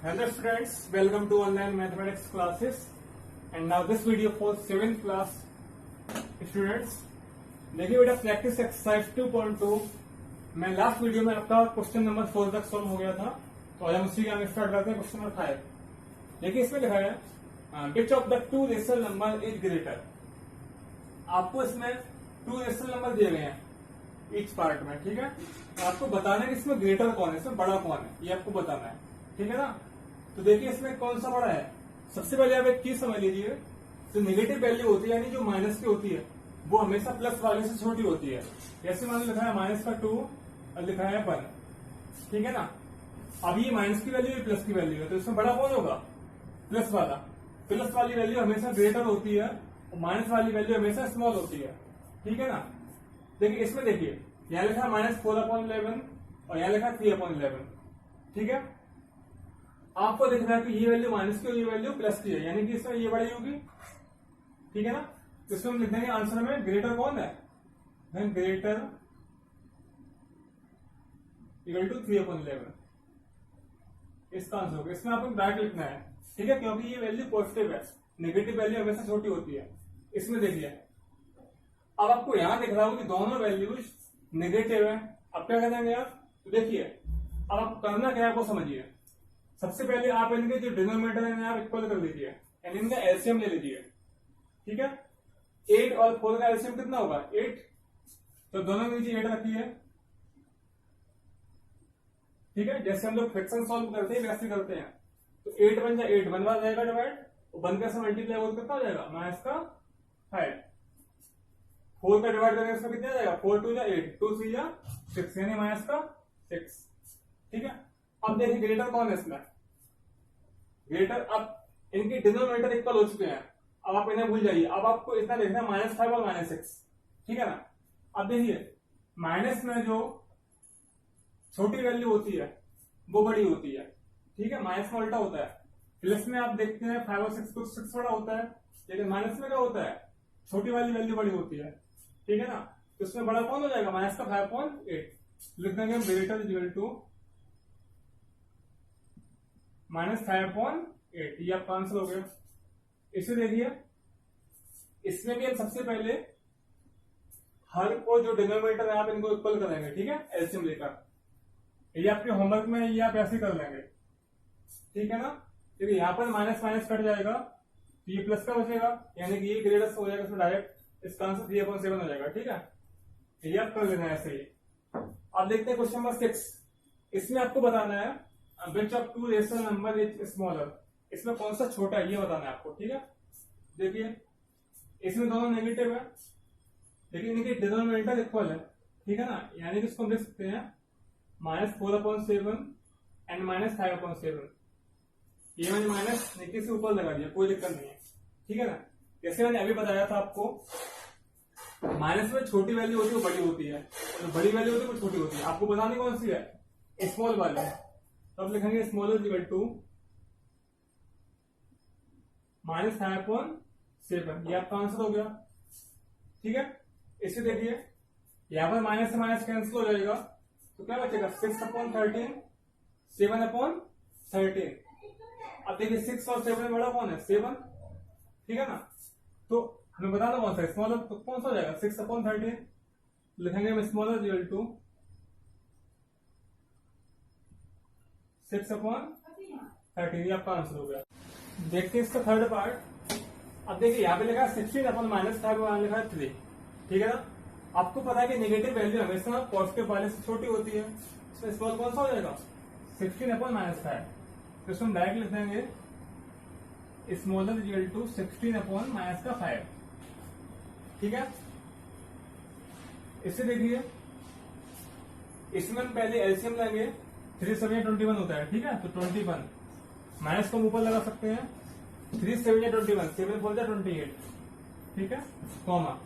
Hello students, welcome to online mathematics classes and now this video for 7th class students. देखिए बेटा practice exercise 2.2 मैं last video में आपका question number 4 तक solve हो गया था, तो आज हम उसी का स्टार्ट करते हैं क्वेश्चन नंबर 5। देखिए इसमें लिखा है which of the two rational number is greater. आपको इसमें टू रेशनल नंबर दिए गए हैं ईच पार्ट में, ठीक है। आपको बताना है कि इसमें ग्रेटर कौन है, इसमें बड़ा कौन है, ये आपको बताना है, ठीक है ना। तो देखिए इसमें कौन सा बड़ा है। सबसे पहले आप एक चीज समझ लीजिए, जो नेगेटिव वैल्यू होती है यानी जो माइनस की होती है वो हमेशा प्लस वाले से छोटी होती है। जैसे मान लिखा है माइनस का 2 और लिखा है 1, ठीक है ना। अब ये माइनस की वैल्यू प्लस की वैल्यू है, तो इसमें बड़ा कौन होगा, प्लस वाला। प्लस वाली वैल्यू हमेशा ग्रेटर होती है और माइनस वाली वैल्यू हमेशा स्मॉल होती है, ठीक है ना। देखिए इसमें देखिए यहाँ लिखा है -4/11 और यहाँ लिखा है 3/11, ठीक है। आपको दिख रहा है कि ये वैल्यू माइनस की और ये वैल्यू प्लस की है, यानी कि इसमें ये बड़ी होगी, ठीक है ना। तो इसमें हम लिख देंगे आंसर में ग्रेटर कौन है, देन ग्रेटर इक्वल टू 3/11, इसका आंसर होगा। इसमें आपको डायरेक्ट लिखना है, ठीक है, क्योंकि ये वैल्यू पॉजिटिव है, नेगेटिव वैल्यू हमेशा छोटी होती है। इसमें देखिए अब आपको यहां दिख रहा होगा कि दोनों वैल्यूज नेगेटिव है। अब क्या करेंगे आप, तो देखिए अब आप करना क्या है आपको समझिए। सबसे पहले आप इनके जो डिनोमिनेटर है आप इक्वल कर लीजिए, यानी इनका एलसीएम ले लीजिए, ठीक है। 8 और 4 का एलसीएम कितना होगा 8, तो दोनों के नीचे 8 रखी है, ठीक है। जैसे हम लोग फ्रैक्शन सॉल्व करते हैं वैसे करते हैं, तो 8 बन जाए 8 बनवा जाएगा डिवाइड, और 1 का मल्टीप्लाई हो कितना हो जाएगा -5। 4 का डिवाइड करेंगे इसमें कितना आ जाएगा 4 2 8, 2 3 6, यानी -6, ठीक है। अब देखिए ग्रेटर कौन है इसमें, ग्रेटर। अब इनके डिनोमिनेटर इक्वल हो चुके हैं, अब आप इन्हें भूल जाइए। अब आपको इतना देखना है -5 और -6, ठीक है ना। अब देखिए माइनस में जो छोटी वैल्यू होती है वो बड़ी होती है, ठीक है, माइनस में उल्टा होता है। प्लस में आप देखते हैं 5 और 6 को 6 बड़ा होता है, लेकिन माइनस में क्या होता है छोटी वाली वैल्यू बड़ी होती है, ठीक है ना। तो इसमें बड़ा कौन हो जाएगा -5.8, लिख देंगे हम ग्रेटर इक्वल टू -5.8, ये आपका आंसर हो गया। इसे देखिए इसमें भी हम सबसे पहले हर को जो डिनोमिनेटर है आप इनको इक्वल करेंगे, ठीक है, एलसीएम लेकर। ये आपके होमवर्क में ये आप ऐसे कर लेंगे, ठीक है ना। क्योंकि यहाँ पर माइनस माइनस कट जाएगा तो ये प्लस का बचेगा, यानी कि ये ग्रेटर हो जाएगा, इसमें डायरेक्ट इसका आंसर 3/7 हो जाएगा, ठीक है। ये आप कर लेना है ऐसे ही। अब देखते हैं क्वेश्चन नंबर 6। इसमें आपको बताना है which of two rational number is smaller. इसमें कौन सा छोटा है ये बताना है आपको, ठीक है। देखिए इसमें दोनों नेगेटिव है, लेकिन इनके डिनोमिनेटर इक्वल है, ठीक है ना। यानी कि इसको हम लिख सकते हैं -4/7 एंड -5/7। ये मैंने माइनस नीचे से ऊपर लगा दिया, कोई दिक्कत नहीं है, ठीक है ना। जैसे मैंने अभी बताया था आपको, माइनस में छोटी वैल्यू होती है वो बड़ी होती है, और बड़ी वैल्यू होती है वो छोटी होती है। आपको बतानी कौन सी है, स्मॉल वाली। तब लिखेंगे स्मॉल इक्वल टू -5/7, ये आपका आंसर हो गया, ठीक है। इसे देखिए यहां पर माइनस से माइनस कैंसिल हो जाएगा, तो क्या बचेगा 6/13, 7/13। अब देखिए 6 और 7 में बड़ा कौन है 7, ठीक है ना। तो हमें बताना कौन सा स्मॉलर, तो कौन सा हो जाएगा 6/13, लिखेंगे हम स्मॉलर इक्वल टू 6/13, ये आपका आंसर हो गया। देखते हैं इसका थर्ड पार्ट। अब देखिए यहाँ पे लिखा है 16/-5, वहां लिखा है 3, ठीक है ना। आपको पता है कि नेगेटिव वैल्यू हमेशा पॉजिटिव वाले से छोटी होती है, इसमें स्मॉल कौन सा हो जाएगा 16/-5। तो इसमें हम डायरेक्ट लिख देंगे स्मॉलर इक्वल टू 16/-5, ठीक है। इससे देखिए इसमें हम पहले एलसीएम लेंगे, 3 7 21 होता है, ठीक है। तो 21 माइनस को हम ऊपर लगा सकते हैं, 3 7 21, 7 4 28, ठीक है, कॉमा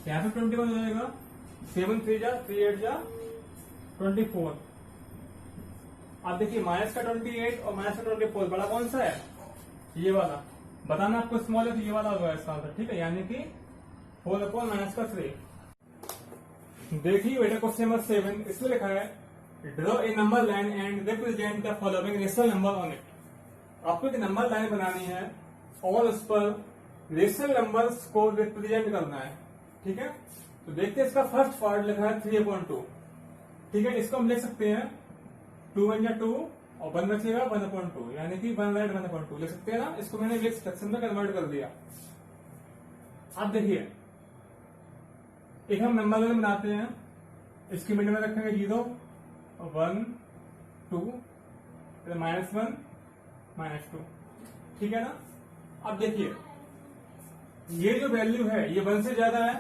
यहाँ पे 21 हो जाएगा, 7 3 8 24। आप देखिए माइनस का 28 और माइनस का 24 बड़ा कौन सा है, ये वाला। बताना आपको स्मॉल है तो ये वाला होगा इसका आंसर, ठीक है, यानी कि 4/-3। देखिए बेटा क्वेश्चन नंबर 7, इसमें लिखा है draw a number line and represent the following rational number on it. आपको एक नंबर लाइन बनानी है और उस पर रेशनल नंबर्स को रिप्रेजेंट करना है। ठीक है, तो देखते हैं इसका फर्स्ट पार्ट लिखा है 3/2। ठीक है, इसको हम लिख सकते हैं 2 × 2 और 1 बचेगा 1/2, यानी कि 1/1/2 लिख सकते हैं ना। इसको मैंने मिक्स फ्रैक्शन में कन्वर्ट कर दिया। अब देखिए, एक हम नंबर लाइन बनाते हैं, इसकी मिडिल में रखेंगे 0 1 2 -1 -2। ठीक है ना। अब देखिए ये जो वैल्यू है ये 1 से ज्यादा है,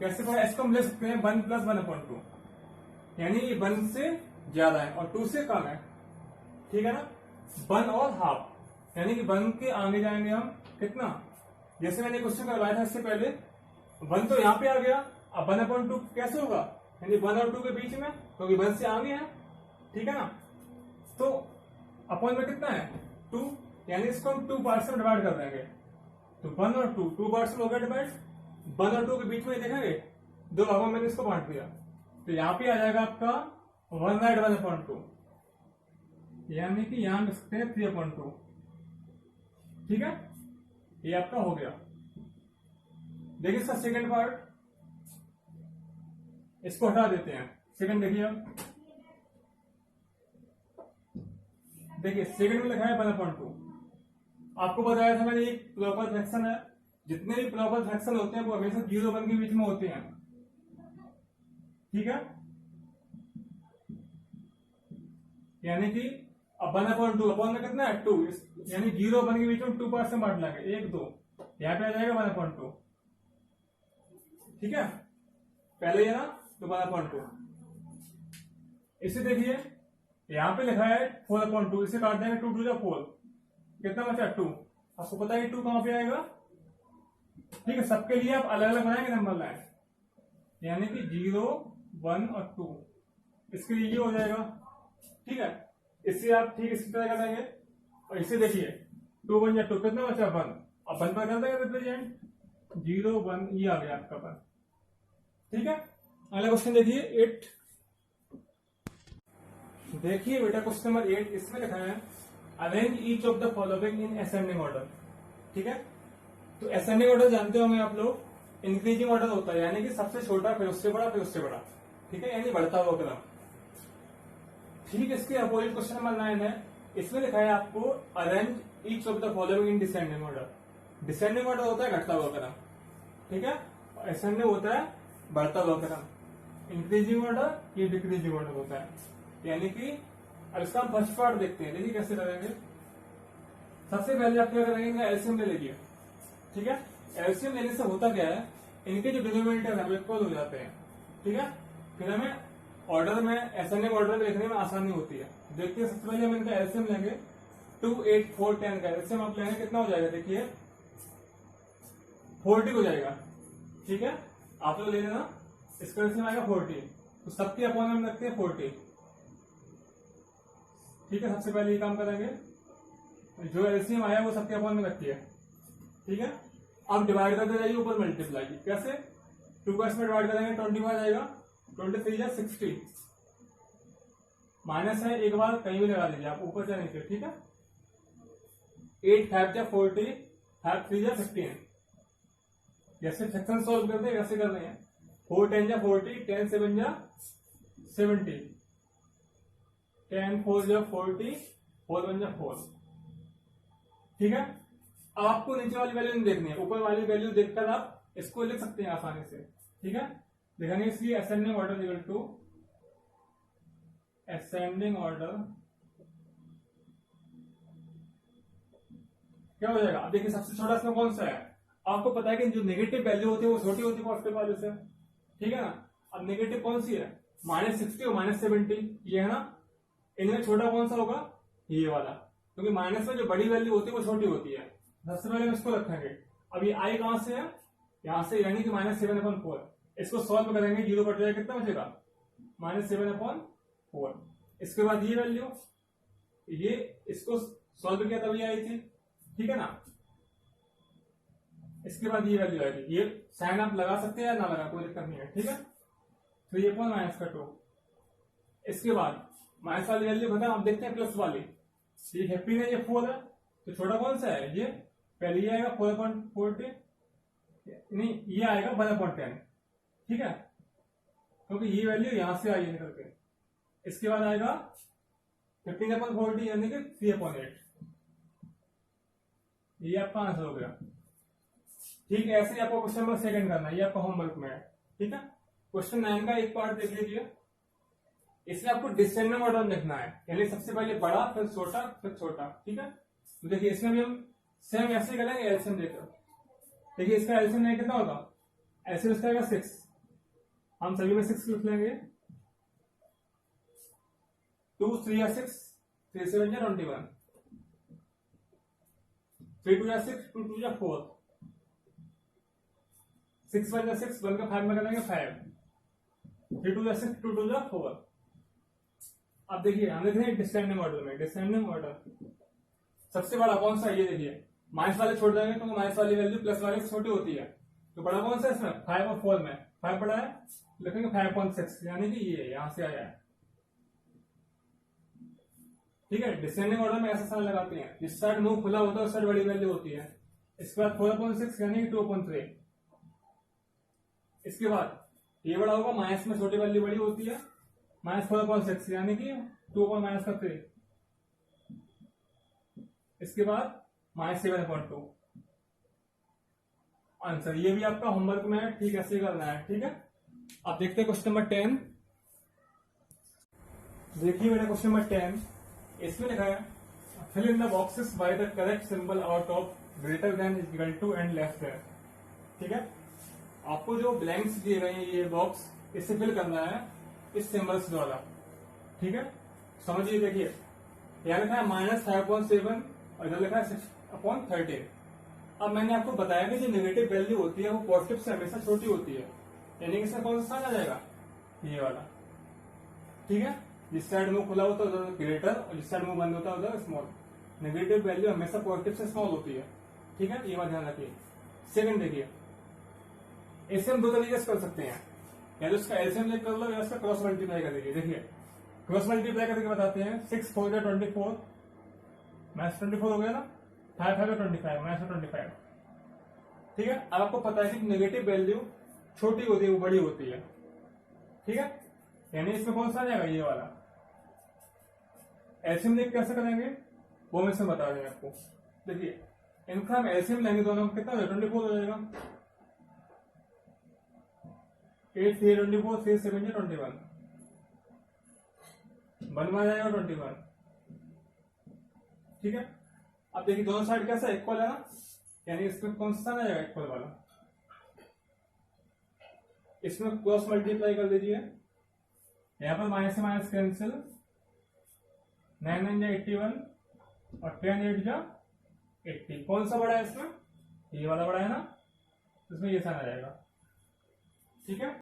कैसे पता, इसको हम ले सकते हैं 1 + 1/2, यानी ये 1 से ज्यादा है और 2 से कम है। ठीक है ना, 1 और हाफ, यानी कि 1 के आगे जाएंगे हम कितना, जैसे मैंने क्वेश्चन करवाया था इससे पहले, 1 तो यहाँ पे आ गया, अब 1/2 कैसे होगा, यानी 1 और 2 के बीच में, क्योंकि 1 से आगे है। ठीक है ना, तो अपॉन में कितना है 2, यानी इसको हम 2 पार्ट्स में डिवाइड कर देंगे। तो 1 और 2 पार्ट्स में हो गया डिवाइड। 1 और 2 के बीच में देखेंगे 2 भागों में मैंने इसको बांट दिया, तो यहाँ पे आ जाएगा आपका 1/1/2, यानी कि यहां लिख सकते हैं 3/2। ठीक है, ये आपका हो गया। देखिए इसका सेकंड पार्ट, इसको हटा देते हैं। सेकंड देखिए, अब देखिए सेकंड में लिखा है 1/2। आपको बताया था मैंने, एक प्रॉपर फ्रैक्शन है, जितने भी प्रॉपर फ्रैक्शन होते हैं वो हमेशा 0 1 के बीच में होते हैं। ठीक है, यानी कि अब 1/2 अपॉन में कितना है 2, यानी 0 1 के बीच में 2 पार्ट से बांट लेंगे, 1 2, यहाँ पे आ जाएगा 1/2। ठीक है, पहले ये ना, तो 1/2। इसे देखिए यहाँ पे लिखा है 4/2, इसे काट देंगे 2 × 4, कितना बचा 2। आपको पता है 2 कहां पे आएगा। ठीक है, सबके लिए आप अलग अलग बनाएंगे नंबर लाइन, यानी कि 0 1 और 2, इसके लिए ये हो जाएगा। ठीक है, इससे आप ठीक इसी तरह करेंगे। और इसे देखिए 2 × 2 कितना बचा 1, अब 1 पर कर देंगे रिप्रेजेंट, 0 1, ये आ गया आपका 1। ठीक है, अगला क्वेश्चन देखिए 8। देखिए बेटा क्वेश्चन नंबर 8, इसमें लिखा है arrange each of the following in ascending order. ठीक है, तो असेंडिंग ऑर्डर जानते होंगे आप लोग, इंक्रीजिंग ऑर्डर होता है, यानी कि सबसे छोटा फिर उससे बड़ा फिर उससे बड़ा। ठीक है, यानी बढ़ता हुआ क्रम। ठीक, इसके अपोजिट क्वेश्चन नंबर 9 है, इसमें लिखा है आपको arrange each of the following in descending order. Descending order होता है घटता हुआ क्रम, ठीक है, असेंडिंग होता है बढ़ता हुआ क्रम। इंक्रीजिंग ऑर्डर ये डिक्रीजिंग ऑर्डर होता है, यानी कि अब इसका हम फर्स्ट पार्ट देखते हैं। देखिए कैसे करेंगे। सबसे पहले आप क्या करेंगे, एलसीएम ले लीजिए। ठीक है, एलसीएम लेने से होता क्या है, इनके जो डिनोमिनेटर है वो इक्वल हो जाते हैं। ठीक है, फिर हमें ऑर्डर में असेंडिंग ऑर्डर में लिखने में आसानी होती है। देखिए सबसे पहले हम इनका एलसीएम लेंगे, 2 8 4 10 का एलसीएम आप लेंगे, कितना हो जाएगा, देखिए 40 हो जाएगा। ठीक है, आप लोग ले लेना, इसका एलसीएम आएगा 40, तो सबके अपॉन हम रखते हैं 40। ठीक है, सबसे पहले ये काम करेंगे, जो एलसीएम आया वो सबके अपॉन में रखती है। ठीक है, अब डिवाइड करते जाइए, ऊपर मल्टीप्लाई। कैसे, 2 का इसमें डिवाइड करेंगे 20 आ जाएगा, 23 या 60, माइनस है एक बार कहीं भी लगा लीजिए आप, ऊपर से नीचे। ठीक है, 8 5 या 40, 5 3 या 15, जैसे सेक्शन सॉल्व करते हैं वैसे कर रहे हैं। 4 10 या 40, 10 7 या 70, 10 4 या 40, 4 1 या 4। ठीक है, अब आपको नीचे वाली वैल्यू नहीं देखनी है, ऊपर वाली वैल्यू देखकर आप इसको लिख सकते हैं आसानी से। ठीक है, देखेंगे इसलिए ascending order equal to ascending order क्या हो जाएगा। अब देखिए सबसे छोटा इसमें कौन सा है, आपको पता है कि जो नेगेटिव वैल्यू होती है वो छोटी होती है पॉजिटिव वैल्यू से। ठीक है ना, अब नेगेटिव कौन सी है, -60 और -70, ये है ना। इनमें छोटा कौन सा होगा, ये वाला, क्योंकि माइनस में जो बड़ी वैल्यू होती है वो छोटी होती है। सबसे पहले हम इसको रखेंगे। अब ये आई कहां से है, यहां से, यानी कि -7/4। इसको सॉल्व करेंगे, 0 कट जाएगा, कितना बचेगा, -7/4। इसके बाद ये वैल्यू, ये इसको सॉल्व किया तभी आई थी। ठीक है ना, इसके बाद ये वैल्यू आएगी, ये साइन आप लगा सकते हैं या ना लगा, कोई दिक्कत नहीं है। ठीक है, तो ये -2। इसके बाद माइनस वाली वैल्यू खत्म, अब देखते हैं प्लस वाली। ये 15 है, ये 4 है, तो छोटा कौन सा है? ये पहले ये आएगा 4.40, नहीं ये आएगा 1/10, ठीक है, क्योंकि ये वैल्यू यहां से आई है निकल के। इसके बाद आएगा 15/40 यानी कि 3/8। ये आपका आंसर हो गया। ठीक है, ऐसे ही आपको क्वेश्चन नंबर 2 करना है, ये आपका होमवर्क में है, ठीक है। क्वेश्चन 9 का एक पार्ट देख लीजिए। इसमें आपको डिसेंडिंग ऑर्डर में लिखना है, यानी सबसे पहले बड़ा फिर छोटा फिर छोटा, ठीक है। तो देखिए इसमें भी हम सेम ऐसे ही करेंगे एलसीएम देकर। देखिए इसका एलसीएम नहीं कितना होगा? एलसीएम इसका आएगा 6, हम सभी में 6 लिख लेंगे। 2 3 या 6, 3 7 या 21, 3 2 या 6, 2 2 या 4, 6 1 या 6, 1 का 5 में करेंगे 5, 3 2 या 6, 2 2 या 4। अब देखिए हम लिख रहे हैं डिसेंडिंग ऑर्डर में। डिसेंडिंग ऑर्डर सबसे बड़ा कौन सा? ये देखिए माइनस वाले छोड़ देंगे तो माइनस वाली वैल्यू प्लस वाले से छोटी होती है। तो बड़ा कौन सा है इसमें? 5 और 4 में 5 बड़ा है, लिखेंगे 5.6, यानी कि ये यहां से आया है, ठीक है। डिसेंडिंग ऑर्डर में ऐसा साइन लगाते हैं, जिस साइड मुंह खुला होता है उस साइड बड़ी वैल्यू होती है। इसके बाद 4.6 यानी कि 2.3। इसके बाद ये बड़ा होगा, माइनस में छोटी वैल्यू बड़ी होती है, -4.6 यानी कि 2.3। इसके बाद -7.2 आंसर। ये भी आपका होमवर्क में है, ठीक ऐसे करना है, ठीक है। अब देखते हैं क्वेश्चन नंबर 10। देखिए मेरा क्वेश्चन नंबर 10, इसमें लिखा है fill in the boxes by the correct symbol out of greater than equal to and less than, ठीक है। आपको जो ब्लैंक्स दिए गए हैं ये बॉक्स, इसे फिल करना है इस सिंबल्स द्वारा, ठीक है। समझिए, देखिए यहां लिखा है -5.7 और इधर लिखा है 6/13। अब मैंने आपको बताया कि जो नेगेटिव वैल्यू होती है वो पॉजिटिव से हमेशा छोटी होती है, यानी कि इसमें कौन सा साइन आ जाएगा? ये वाला, ठीक है। जिस साइड मुंह खुला होता है उधर ग्रेटर और जिस साइड मुंह बंद होता है उधर स्मॉल। नेगेटिव वैल्यू हमेशा पॉजिटिव से स्मॉल होती है, ठीक है, ये बात ध्यान रखिए। सेकंड देखिए, इसे हम 2 तरीके से कर सकते हैं, या तो इसका एलसीएम लेकर कर लो या इसका क्रॉस मल्टीप्लाई कर दीजिए। देखिए क्रॉस मल्टीप्लाई करके बताते हैं। 6 4 या 24, -24 हो गया ना, 5 5 25, -25, ठीक है। अब आपको पता है कि नेगेटिव वैल्यू छोटी होती है वो बड़ी होती है, ठीक है, यानी इसमें कौन सा आ जाएगा? ये वाला। एलसीएम लेके कैसे करेंगे वो मैं इसमें बता देंगे आपको। देखिए इनका हम एलसीएम लेंगे दोनों, कितना हो जाएगा? 24 हो जाएगा। 8 3 24, 3 7 21, 1 में आ जाएगा 21, ठीक है। अब देखिए दोनों साइड कैसा इक्वल है ना, यानी इसमें कौन सा आ जाएगा? इक्वल वाला। इसमें क्रॉस मल्टीप्लाई कर दीजिए, यहां पर माइनस से माइनस कैंसिल, 9 9 जा 81 और 10 8 जा 80। कौन सा बड़ा है इसमें? ये वाला बड़ा है ना, इसमें ये साइन आ जाएगा, ठीक है।